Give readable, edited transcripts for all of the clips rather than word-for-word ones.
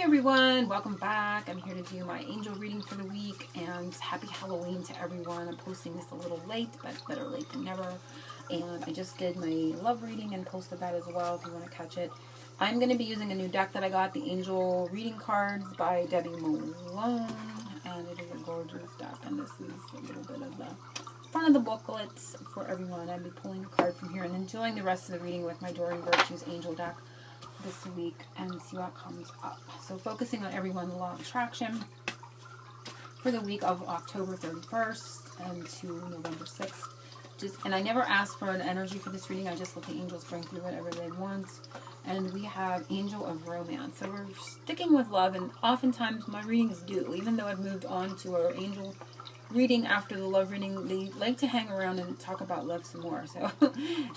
everyone, welcome back. I'm here to do my angel reading for the week, and happy Halloween to everyone. I'm posting this a little late, but better late than never. And I just did my love reading and posted that as well if you want to catch it. I'm going to be using a new deck that I got, the Angel Reading Cards by Debbie Malone, and it is a gorgeous deck, and this is a little bit of the front of the booklets for everyone. I'll be pulling a card from here and enjoying the rest of the reading with my Doreen Virtues Angel deck this week and see what comes up. So focusing on everyone, the law of attraction for the week of October 31st and to November 6th. And I never asked for an energy for this reading. I just let the angels bring through whatever they want. And we have Angel of Romance. So we're sticking with love, and oftentimes my readings do. Even though I've moved on to our angel reading after the love reading, they like to hang around and talk about love some more. So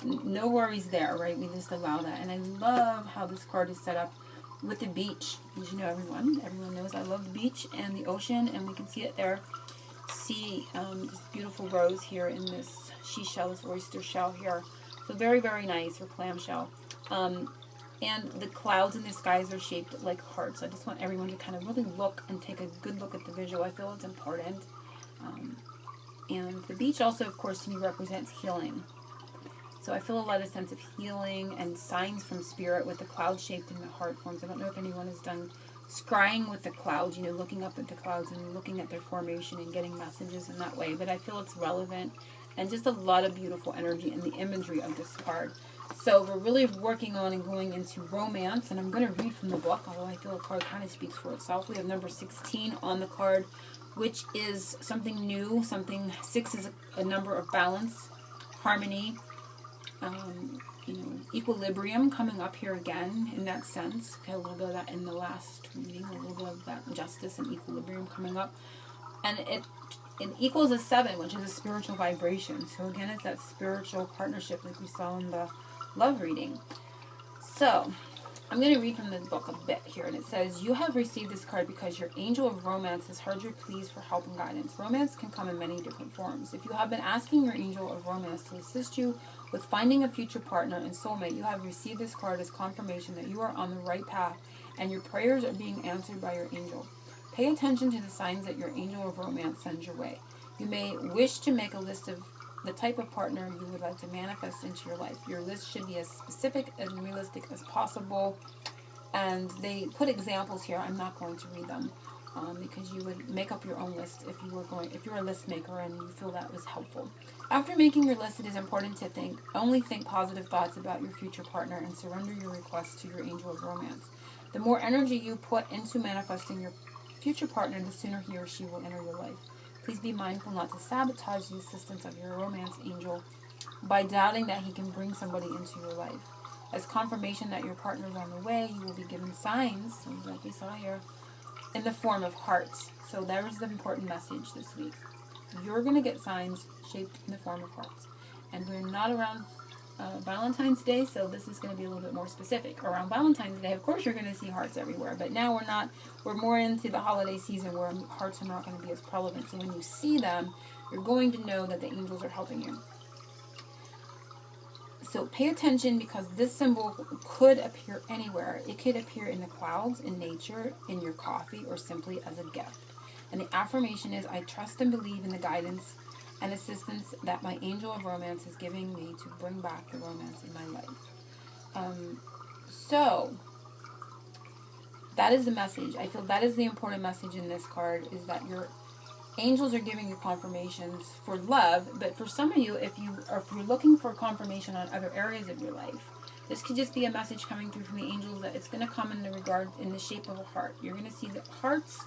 no worries there, right? We just allow that. And I love how this card is set up with the beach. As you know, everyone knows I love the beach and the ocean, and we can see it there. See this beautiful rose here in this seashell, this oyster shell here. So very, very nice, or clamshell. And the clouds in the skies are shaped like hearts. I just want everyone to kind of really look and take a good look at the visual. I feel it's important. And the beach also, of course, to me represents healing. So I feel a lot of sense of healing and signs from spirit with the clouds shaped in the heart forms. I don't know if anyone has done scrying with the clouds, you know, looking up at the clouds and looking at their formation and getting messages in that way. But I feel it's relevant and just a lot of beautiful energy in the imagery of this card. So we're really working on and going into romance, and I'm going to read from the book, although I feel the card kind of speaks for itself. We have number 16 on the card, which is something new. 6 is a number of balance, harmony, equilibrium coming up here again in that sense. Okay, a little bit of that in the last reading, a little bit of that justice and equilibrium coming up. And it equals a 7, which is a spiritual vibration. So again, it's that spiritual partnership like we saw in the love reading. So I'm going to read from the book a bit here, and it says, you have received this card because your angel of romance has heard your pleas for help and guidance. Romance can come in many different forms. If you have been asking your angel of romance to assist you with finding a future partner and soulmate, you have received this card as confirmation that you are on the right path and your prayers are being answered by your angel. Pay attention to the signs that your angel of romance sends your way. You may wish to make a list of the type of partner you would like to manifest into your life. Your list should be as specific and realistic as possible. And they put examples here. I'm not going to read them because you would make up your own list if you're a list maker and you feel that was helpful. After making your list, it is important to only think positive thoughts about your future partner and surrender your requests to your angel of romance. The more energy you put into manifesting your future partner, the sooner he or she will enter your life. Please be mindful not to sabotage the assistance of your romance angel by doubting that he can bring somebody into your life. As confirmation that your partner is on the way, you will be given signs, like we saw here, in the form of hearts. So that was the important message this week. You're going to get signs shaped in the form of hearts. And we're not around Valentine's Day, so this is going to be a little bit more specific. Around Valentine's Day, of course, you're going to see hearts everywhere, but now we're more into the holiday season where hearts are not going to be as prevalent. So when you see them, you're going to know that the angels are helping you. So pay attention, because this symbol could appear anywhere. It could appear in the clouds, in nature, in your coffee, or simply as a gift. And the affirmation is, I trust and believe in the guidance and assistance that my angel of romance is giving me to bring back the romance in my life. So that is the message. I feel that is the important message in this card, is that your angels are giving you confirmations for love. But for some of you, if you're looking for confirmation on other areas of your life, this could just be a message coming through from the angels that it's going to come in the shape of a heart. You're going to see the hearts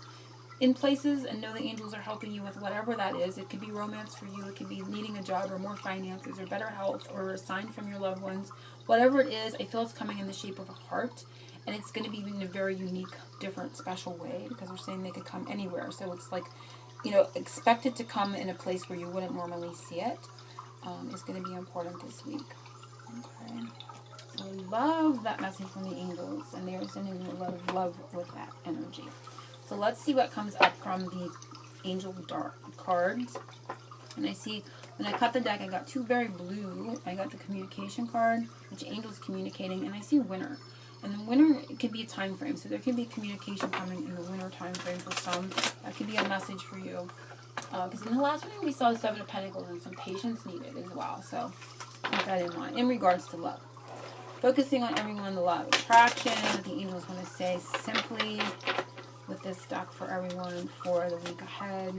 in places and know the angels are helping you with whatever that is. It could be romance for you. It could be needing a job or more finances or better health or a sign from your loved ones. Whatever it is, I feel it's coming in the shape of a heart. And it's going to be in a very unique, different, special way, because we're saying they could come anywhere. So it's like, expect it to come in a place where you wouldn't normally see it. It's going to be important this week. Okay. So I love that message from the angels. And they're sending you a lot of love with that energy. So let's see what comes up from the angel cards. And I see, when I cut the deck, I got two very blue. I got the communication card, which angel's communicating, and I see winter. And the winter, it could be a time frame. So there could be communication coming in the winter time frame for some. That could be a message for you. Because in the last reading, we saw the Seven of Pentacles and some patience needed as well. So keep that in mind in regards to love. Focusing on everyone, the law of attraction, what the angels want to say simply with this deck for everyone for the week ahead.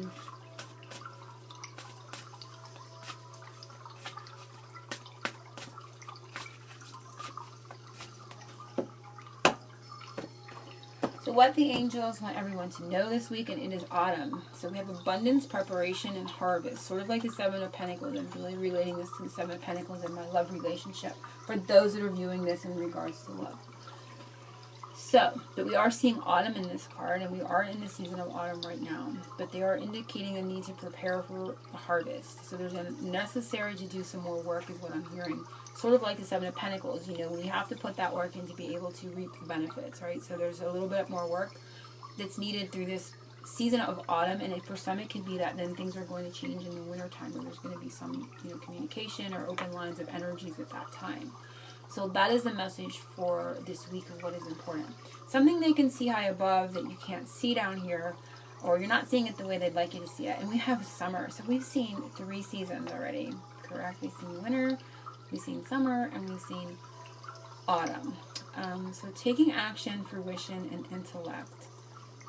So what the angels want everyone to know this week, and it is autumn. So we have abundance, preparation, and harvest. Sort of like the Seven of Pentacles. I'm really relating this to the Seven of Pentacles in my love relationship for those that are viewing this in regards to love. So, but we are seeing autumn in this card, and we are in the season of autumn right now. But they are indicating a need to prepare for a harvest. So there's a necessary to do some more work is what I'm hearing. Sort of like the Seven of Pentacles, you know, we have to put that work in to be able to reap the benefits, right? So there's a little bit more work that's needed through this season of autumn, and for some it could be that then things are going to change in the winter time, where there's going to be some, you know, communication or open lines of energies at that time. So that is the message for this week of what is important. Something they can see high above that you can't see down here, or you're not seeing it the way they'd like you to see it. And we have summer. So we've seen 3 seasons already, correct? We've seen winter, we've seen summer, and we've seen autumn. So taking action, fruition, and intellect.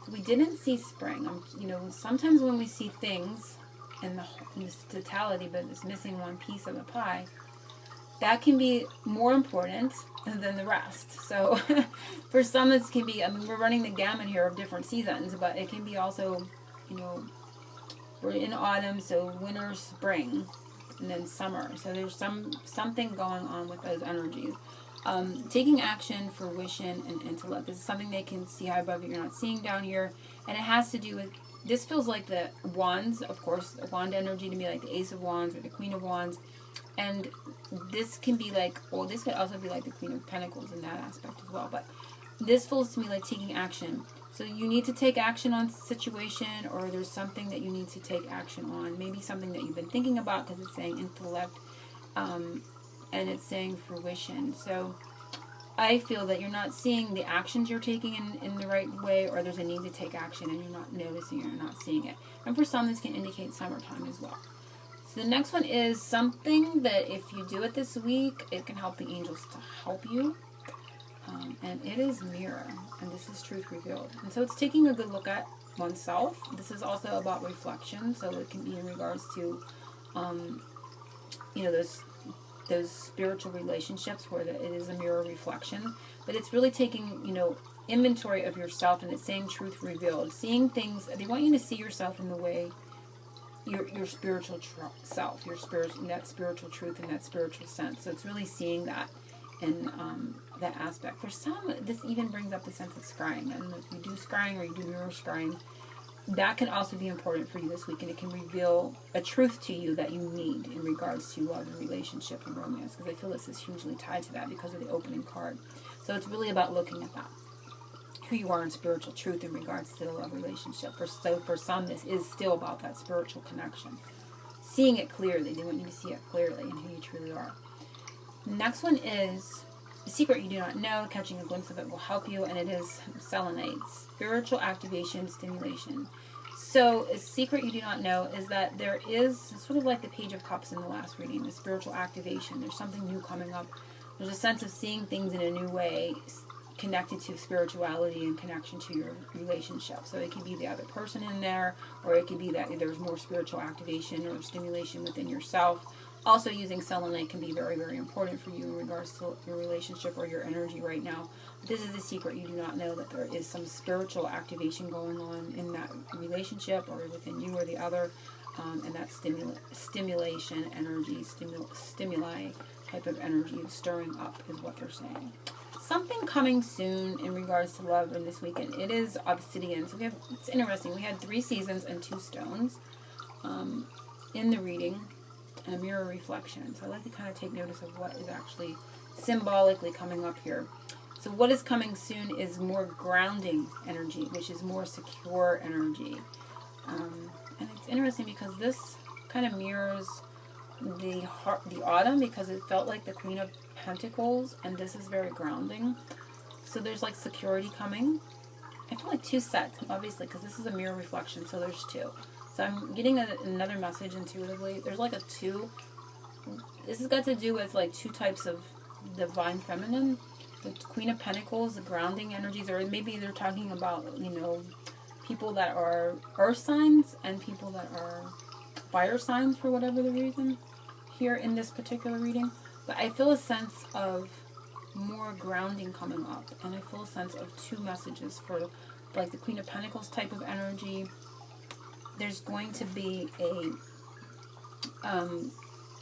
So we didn't see spring. You know, sometimes when we see things in this totality, but it's missing one piece of the pie, that can be more important than the rest. So for some this can be, I mean, we're running the gamut here of different seasons, but it can be also, you know, we're in autumn, so winter, spring, and then summer. So there's something going on with those energies. Taking action, fruition, and intellect. This is something they can see high above that you're not seeing down here. And it has to do with, this feels like the wands, of course, the wand energy to me, like the Ace of Wands or the Queen of Wands. And this can be like, well, this could also be like the Queen of Pentacles in that aspect as well. But this feels to me like taking action. So you need to take action on situation, or there's something that you need to take action on. Maybe something that you've been thinking about, because it's saying intellect, and it's saying fruition. So I feel that you're not seeing the actions you're taking in the right way, or there's a need to take action and you're not noticing it, you're not seeing it. And for some, this can indicate summertime as well. So the next one is something that if you do it this week, it can help the angels to help you. And it is mirror, and this is truth revealed. And so it's taking a good look at oneself. This is also about reflection, so it can be in regards to, you know, those spiritual relationships where it is a mirror reflection. But it's really taking, you know, inventory of yourself, and it's saying truth revealed. Seeing things, they want you to see yourself in the way your spiritual self, that spiritual truth and that spiritual sense. So it's really seeing that in that aspect. For some, this even brings up the sense of scrying. I don't know if you do scrying or you do mirror scrying. That can also be important for you this week, and it can reveal a truth to you that you need in regards to love and relationship and romance, because I feel this is hugely tied to that because of the opening card. So it's really about looking at that, who you are in spiritual truth in regards to the love relationship. So for some, this is still about that spiritual connection. Seeing it clearly. They want you to see it clearly and who you truly are. The next one is a secret you do not know. Catching a glimpse of it will help you, and it is selenite. Spiritual activation, stimulation. So a secret you do not know is that there is sort of like the Page of Cups in the last reading, the spiritual activation. There's something new coming up. There's a sense of seeing things in a new way, connected to spirituality and connection to your relationship. So it could be the other person in there, or it could be that there's more spiritual activation or stimulation within yourself. Also, using selenite can be very, very important for you in regards to your relationship or your energy right now. This is a secret you do not know, that there is some spiritual activation going on in that relationship or within you or the other, and that stimulation energy, stimuli type of energy stirring up is what they're saying. Something coming soon in regards to love in this weekend. It is obsidian. So it's interesting. We had 3 seasons and 2 stones in the reading. A mirror reflection. So I like to kind of take notice of what is actually symbolically coming up here. So what is coming soon is more grounding energy, which is more secure energy. And it's interesting because this kind of mirrors the autumn, because it felt like the Queen of Pentacles, and this is very grounding. So there's like security coming. I feel like 2 sets, obviously, because this is a mirror reflection, so there's 2. So I'm getting another message intuitively. There's like a 2. This has got to do with like 2 types of divine feminine. The Queen of Pentacles, the grounding energies, or maybe they're talking about, you know, people that are earth signs and people that are fire signs for whatever the reason here in this particular reading. But I feel a sense of more grounding coming up, and I feel a sense of 2 messages for like the Queen of Pentacles type of energy. There's going to be a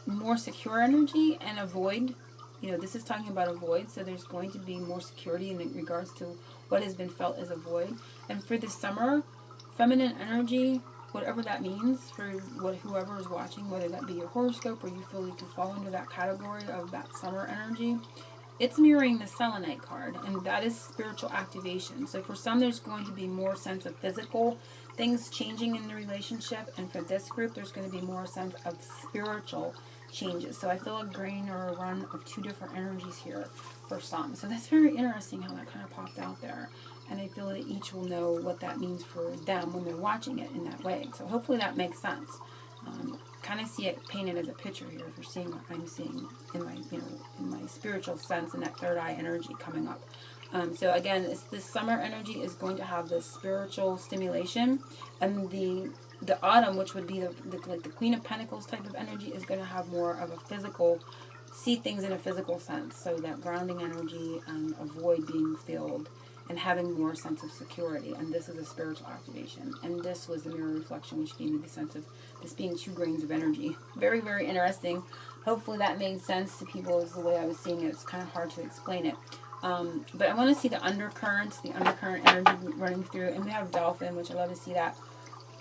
more secure energy and a void. You know, this is talking about a void, so there's going to be more security in regards to what has been felt as a void. And for the summer, feminine energy, whatever that means for whoever is watching, whether that be your horoscope or you feel you can fall into that category of that summer energy, it's mirroring the selenite card, and that is spiritual activation. So for some, there's going to be more sense of physical things changing in the relationship, and for this group, there's going to be more sense of spiritual changes. So I feel a grain or a run of 2 different energies here for some. So that's very interesting how that kind of popped out there. And I feel that each will know what that means for them when they're watching it in that way. So hopefully that makes sense. Kind of see it painted as a picture here if you're seeing what I'm seeing in my, you know, in my spiritual sense and that third eye energy coming up. So again, this summer energy is going to have this spiritual stimulation, and the autumn, which would be like the Queen of Pentacles type of energy, is going to have more of a physical, see things in a physical sense. So that grounding energy and a void being filled and having more sense of security. And this is a spiritual activation. And this was the mirror reflection, which gave me the sense of this being 2 grains of energy. Very, very interesting. Hopefully that made sense to people is the way I was seeing it. It's kind of hard to explain it. But I want to see the undercurrent energy running through. And we have dolphin, which I love to see that.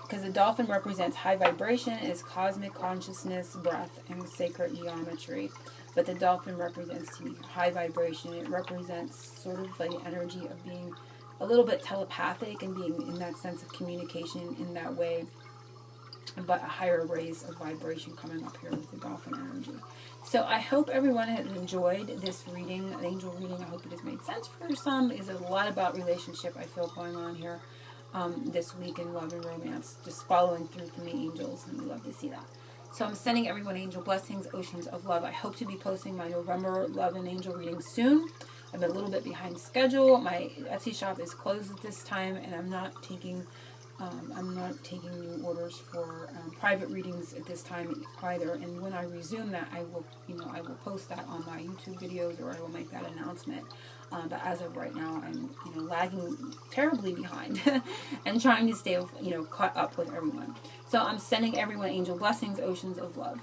Because the dolphin represents high vibration, is cosmic consciousness, breath, and sacred geometry. But the dolphin represents to me high vibration. It represents sort of like the energy of being a little bit telepathic and being in that sense of communication in that way. But a higher raise of vibration coming up here with the dolphin energy. So I hope everyone has enjoyed this reading, an angel reading. I hope it has made sense for some. There's a lot about relationship I feel going on here this week in love and romance. Just following through from the angels, and we love to see that. So I'm sending everyone angel blessings, oceans of love. I hope to be posting my November love and angel reading soon. I've been a little bit behind schedule. My Etsy shop is closed at this time, and I'm not taking new orders for private readings at this time either. And when I resume that, I will post that on my YouTube videos, or I will make that announcement. But as of right now, I'm lagging terribly behind and trying to stay caught up with everyone. So I'm sending everyone angel blessings, oceans of love.